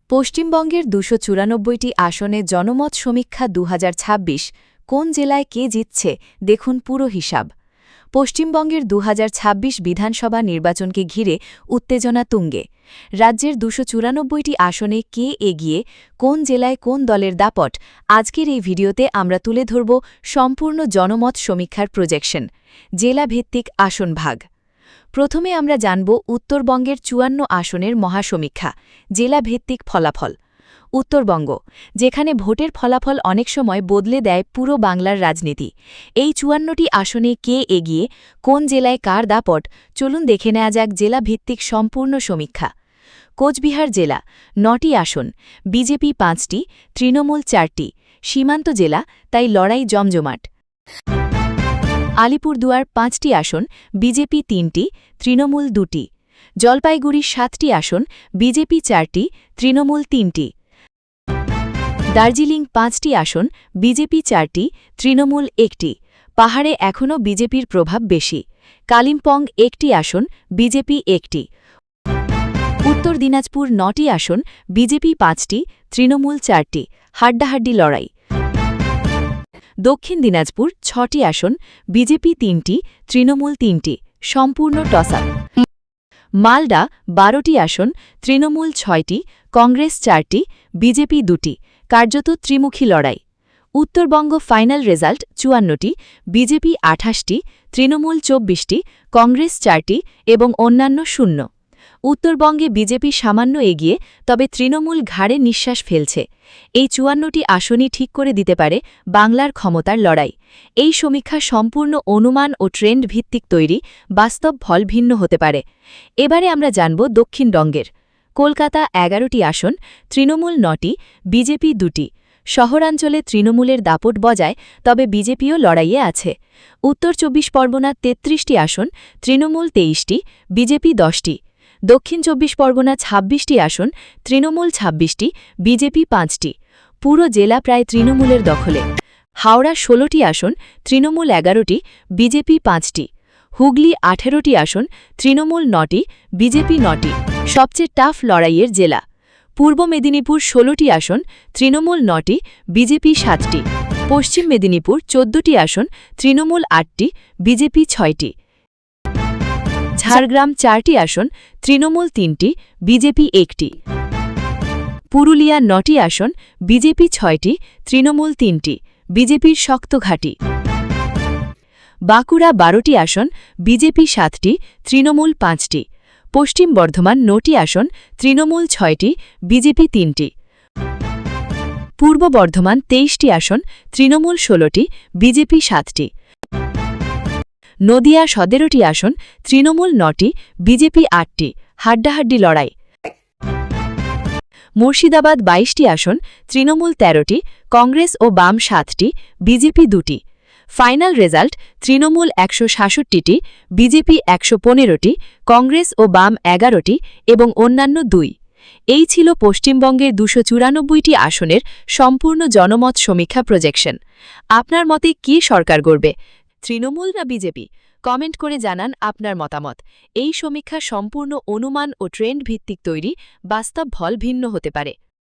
পশ্চিমবঙ্গের ২৯৪টি আসনে জনমত সমীক্ষা ২০২৬ কোন জেলায় কে জিতছে দেখুন পুরো হিসাব। পশ্চিমবঙ্গের ২০২৬ বিধানসভা নির্বাচনকে ঘিরে উত্তেজনা তুঙ্গে। রাজ্যের ২৯৪টি আসনে কে এগিয়ে, কোন জেলায় কোন দলের দাপট, আজকের এই ভিডিওতে আমরা তুলে ধরব সম্পূর্ণ জনমত সমীক্ষার প্রজেকশন, জেলাভিত্তিক আসন ভাগ। প্রথমে আমরা জানব উত্তরবঙ্গের ৫৪ আসনের মহাসমীক্ষা, জেলাভিত্তিক ফলাফল। উত্তরবঙ্গ, যেখানে ভোটের ফলাফল অনেক সময় বদলে দেয় পুরো বাংলার রাজনীতি। এই ৫৪টি আসনে কে এগিয়ে, কোন জেলায় কার দাপট, চলুন দেখে নেওয়া যাক জেলাভিত্তিক সম্পূর্ণ সমীক্ষা। কোচবিহার জেলা, ৯টি আসন, বিজেপি ৫টি, তৃণমূল ৪টি, সীমান্ত জেলা, তাই লড়াই জমজমাট। আলিপুরদুয়ার ৫টি আসন, বিজেপি ৩টি, তৃণমূল ২টি, জলপাইগুড়ি ৭টি আসন, বিজেপি ৪টি, তৃণমূল ৩টি, দার্জিলিং ৫টি আসন, বিজেপি ৪টি, তৃণমূল ১টি, পাহাড়ে এখনও বিজেপির প্রভাব বেশি, কালিম্পং ১টি আসন, বিজেপি ১টি, উত্তর দিনাজপুর ৯টি আসন, বিজেপি ৫টি, তৃণমূল ৪টি, হাড্ডাহাড্ডি লড়াই। দক্ষিণ দিনাজপুর ৬টি আসন, বিজেপি ৩টি, তৃণমূল ৩টি, সম্পূর্ণ টসআপ। মালদা ১২টি আসন, তৃণমূল ৬টি, কংগ্রেস ৪টি, বিজেপি ২টি, কার্যত ত্রিমুখী লড়াই। উত্তরবঙ্গ ফাইনাল রেজাল্ট ৫৪টি, বিজেপি ২৮টি, তৃণমূল ২৪টি, কংগ্রেস ৪টি এবং অন্যান্য ০। উত্তরবঙ্গে বিজেপি সামান্য এগিয়ে, তবে তৃণমূল ঘাড়ে নিঃশ্বাস ফেলছে। এই ৫৪টি আসনই ঠিক করে দিতে পারে বাংলার ক্ষমতার লড়াই। এই সমীক্ষা সম্পূর্ণ অনুমান ও ট্রেন্ড ভিত্তিক তৈরি, বাস্তব ফল ভিন্ন হতে পারে। এবারে আমরা জানব দক্ষিণবঙ্গের। কলকাতা ১১টি আসন, তৃণমূল ৯টি, বিজেপি ২টি, শহরাঞ্চলে তৃণমূলের দাপট বজায়, তবে বিজেপিও লড়াইয়ে আছে। উত্তর ২৪ পরগনা ৩৩টি আসন, তৃণমূল ২৩টি, বিজেপি ১০টি, দক্ষিণ ২৪ পরগনা ২৬টি আসন, তৃণমূল ২৬টি, বিজেপি ৫টি, পুরো জেলা প্রায় তৃণমূলের দখলে। হাওড়া ১৬টি আসন, তৃণমূল ১১টি, বিজেপি ৫টি, হুগলি ১৮টি আসন, তৃণমূল ৯টি, বিজেপি ৯টি, সবচেয়ে টাফ লড়াইয়ের জেলা। পূর্ব মেদিনীপুর ১৬টি আসন, তৃণমূল ৯টি, বিজেপি ৭টি, পশ্চিম মেদিনীপুর ১৪টি আসন, তৃণমূল ৮টি, বিজেপি ৬টি, ঝাড়গ্রাম ৪টি আসন, তৃণমূল ৩টি, বিজেপি ১টি, পুরুলিয়া ৯টি আসন, বিজেপি ৬টি, তৃণমূল ৩টি, বিজেপির শক্ত ঘাঁটি। বাঁকুড়া ১২টি আসন, বিজেপি ৭টি, তৃণমূল ৫টি, পশ্চিম বর্ধমান ৯টি আসন, তৃণমূল ৬টি, বিজেপি ৩টি, পূর্ব বর্ধমান ২৩টি আসন, তৃণমূল ১৬টি, বিজেপি ৭টি, নদিয়া ১৭টি আসন, তৃণমূল ৯টি, বিজেপি ৮টি, হাড্ডাহাড্ডি লড়াই। মুর্শিদাবাদ ২২টি আসন, তৃণমূল ১৩টি, কংগ্রেস ও বাম ৭টি, বিজেপি ২টি, ফাইনাল রেজাল্ট তৃণমূল ১৬৭টি, বিজেপি ১১৫টি, কংগ্রেস ও বাম ১১টি এবং অন্যান্য ২। এই ছিল পশ্চিমবঙ্গের ২৯৪টি আসনের সম্পূর্ণ জনমত সমীক্ষা প্রজেকশন। আপনার মতে কে সরকার গড়বে, তৃণমূল না বিজেপি? কমেন্ট করে জানান আপনার মতামত। এই সমীক্ষা সম্পূর্ণ অনুমান ও ট্রেন্ড ভিত্তিক তৈরি, বাস্তব ফল ভিন্ন হতে পারে।